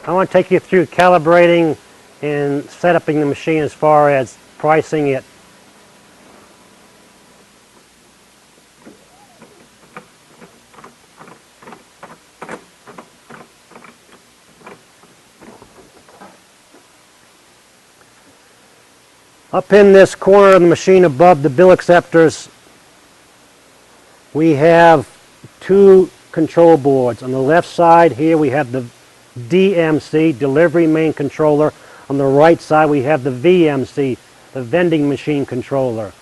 I want to take you through calibrating and setuping the machine as far as pricing it. Up in this corner of the machine above the bill acceptors, we have two control boards. On the left side here we have the DMC, Delivery Main Controller. On the right side we have the VMC, the Vending Machine Controller.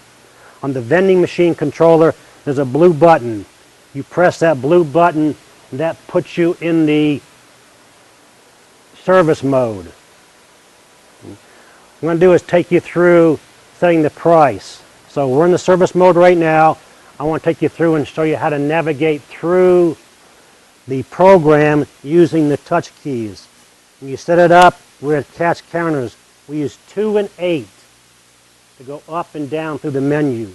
On the Vending Machine Controller there's a blue button. You press that blue button and that puts you in the service mode. What I'm going to do is take you through setting the price. So we're in the service mode right now. I want to take you through and show you how to navigate through the program using the touch keys. When you set it up, we're at cash counters. We use 2 and 8 to go up and down through the menu.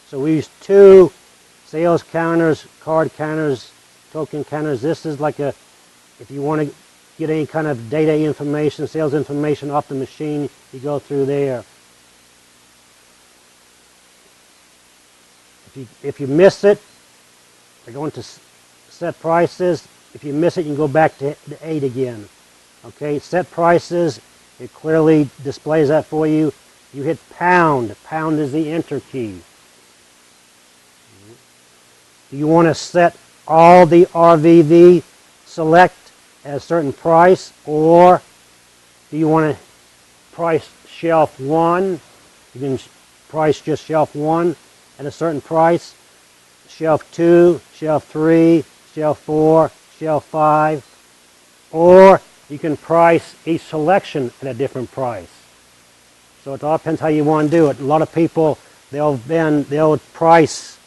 So we use 2 sales counters, card counters, token counters. This is like if you want to get any kind of data information, sales information off the machine, you go through there. If you miss it, I go into set prices. If you miss it, you can go back to 8 again. Okay, set prices, it clearly displays that for you. You hit pound. Pound is the enter key. Do you want to set all the RVV select at a certain price, or do you want to price shelf 1? You can price just shelf 1 at a certain price, shelf 2, shelf 3, shelf 4, shelf 5, or you can price each selection at a different price. So it all depends how you want to do it. A lot of people, they'll price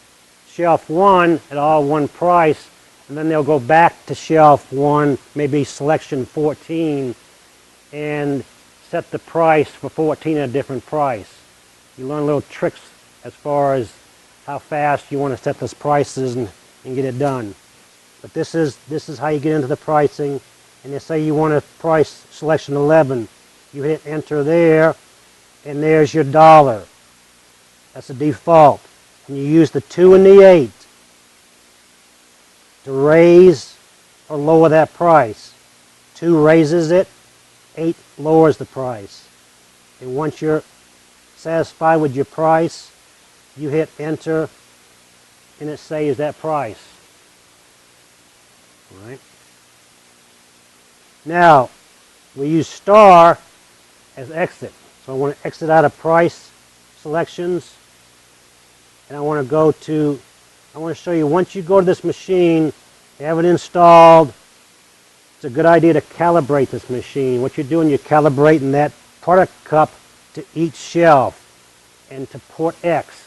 shelf 1 at all one price, and then they'll go back to shelf 1, maybe selection 14, and set the price for 14 at a different price. You learn little tricks as far as how fast you want to set those prices and get it done. But this is how you get into the pricing. And you say you want to price selection 11. You hit enter there, and there's your dollar. That's the default. And you use the 2 and the 8 to raise or lower that price. 2 raises it, 8 lowers the price. And once you're satisfied with your price, you hit enter and it saves that price. All right. Now, we use star as exit. So I want to exit out of price selections, and I want to show you, once you go to this machine, you have it installed, it's a good idea to calibrate this machine. What you're doing, you're calibrating that product cup to each shelf and to port X.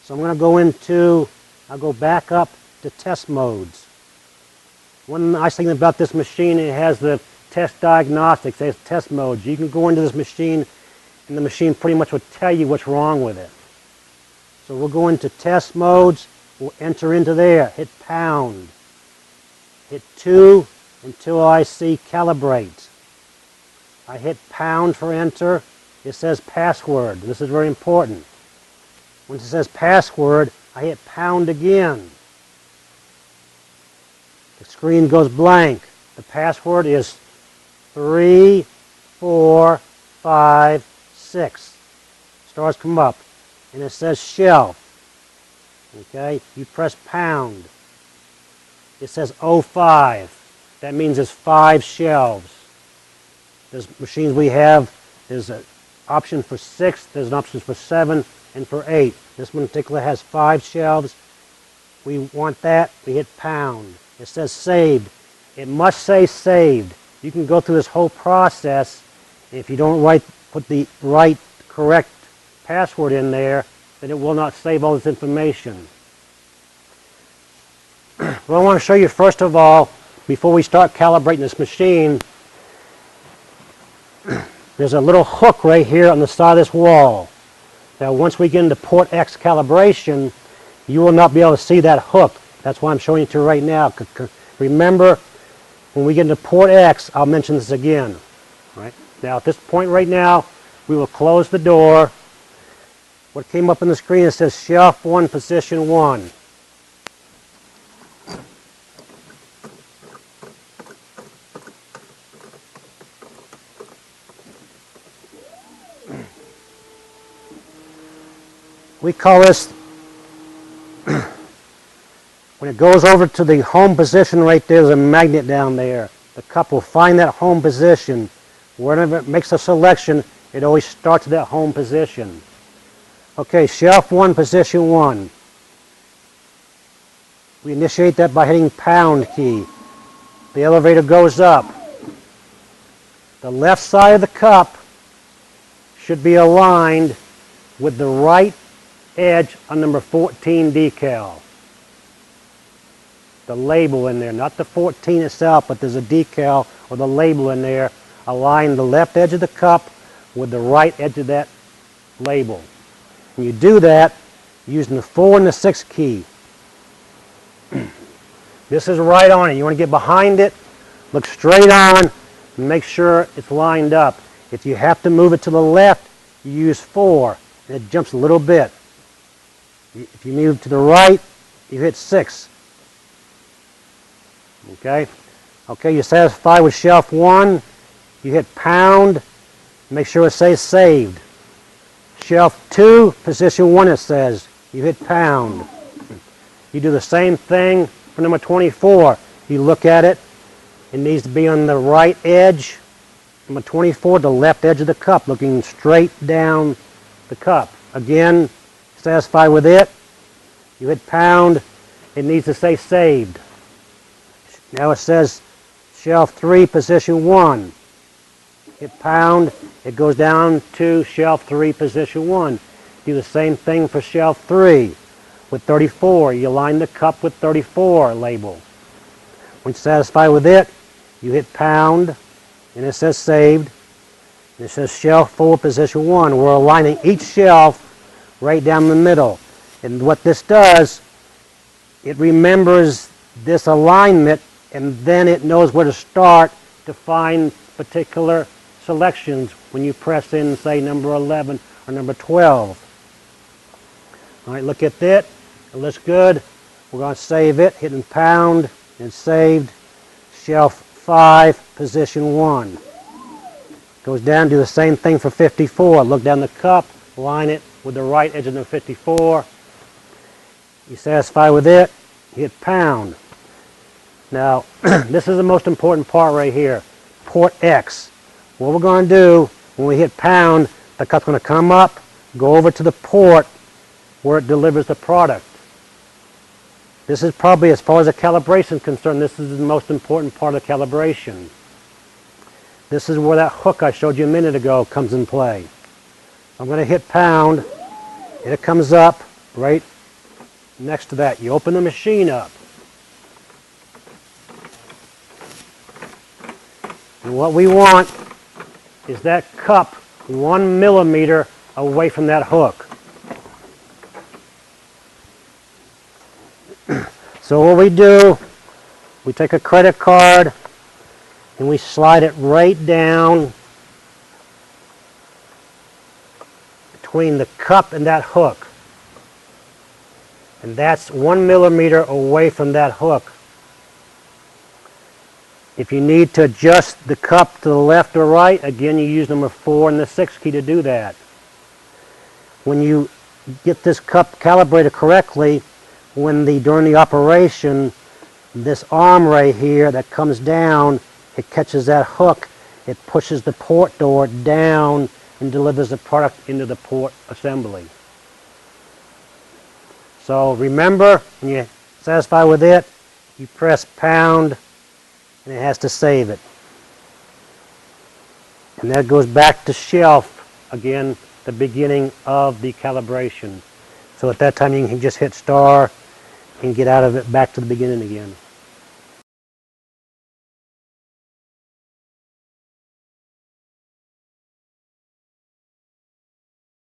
So I'm going to I'll go back up to test modes. One nice thing about this machine, it has the test diagnostics, it has test modes. You can go into this machine and the machine pretty much will tell you what's wrong with it. So we'll go into test modes, we'll enter into there, hit pound, hit 2 until I see calibrate. I hit pound for enter, it says password. This is very important. Once it says password, I hit pound again. The screen goes blank. The password is 3, 4, 5, 6. Stars come up and it says shelf. Okay, you press pound. It says 05. That means there's 5 shelves. There's machines we have, there's an option for 6, there's an option for 7, and for 8. This one in particular has 5 shelves. We want that, we hit pound. It says saved. It must say saved. You can go through this whole process, and if you don't put the right, correct password in there, then it will not save all this information. What I want to show you first of all, before we start calibrating this machine, there's a little hook right here on the side of this wall. Now once we get into port X calibration, you will not be able to see that hook. That's why I'm showing it to you right now. Remember, When we get into port X, I'll mention this again. Right? Now at this point right now, we will close the door. What came up on the screen, it says shelf 1, position 1. We call this, when it goes over to the home position right there, there's a magnet down there. The cup will find that home position. Whenever it makes a selection, it always starts at that home position. Okay, shelf 1, position 1. We initiate that by hitting pound key. The elevator goes up. The left side of the cup should be aligned with the right edge on number 14 decal. The label in there, not the 14 itself, but there's a decal or the label in there. Align the left edge of the cup with the right edge of that label. And you do that using the 4 and the 6 key. This is right on it. You want to get behind it, look straight on, and make sure it's lined up. If you have to move it to the left, you use 4, and it jumps a little bit. If you move to the right, you hit 6. Okay? Okay, you're satisfied with shelf 1, you hit pound, make sure it says saved. Shelf 2, position 1 it says, you hit pound. You do the same thing for number 24. You look at it, it needs to be on the right edge. Number 24, the left edge of the cup, looking straight down the cup. Again, satisfied with it, you hit pound, it needs to say saved. Now it says shelf 3, position 1. Hit pound, it goes down to shelf 3, position 1. Do the same thing for shelf 3 with 34. You align the cup with 34 label. When satisfied with it, you hit pound, and it says saved. And it says shelf 4, position 1. We're aligning each shelf right down the middle. And what this does, it remembers this alignment, and then it knows where to start to find particular selections when you press in, say, number 11 or number 12. All right, look at that. It looks good. We're going to save it, hitting pound, and saved. Shelf 5, position 1. Goes down, do the same thing for 54. Look down the cup, line it with the right edge of the 54. You satisfied with it, hit pound. Now, this is the most important part right here, port X. What we're going to do when we hit pound, the cup's going to come up, go over to the port where it delivers the product. This is probably, as far as the calibration is concerned, this is the most important part of the calibration. This is where that hook I showed you a minute ago comes in play. I'm going to hit pound, and it comes up right next to that. You open the machine up. And what we want is that cup 1 millimeter away from that hook. So what we do, we take a credit card and we slide it right down between the cup and that hook. And that's 1 millimeter away from that hook. If you need to adjust the cup to the left or right, again you use number 4 and the 6 key to do that. When you get this cup calibrated correctly, during the operation, this arm right here that comes down, it catches that hook, it pushes the port door down and delivers the product into the port assembly. So remember, when you're satisfied with it, you press pound and it has to save it. And that goes back to shelf, again, the beginning of the calibration. So at that time you can just hit star and get out of it back to the beginning again.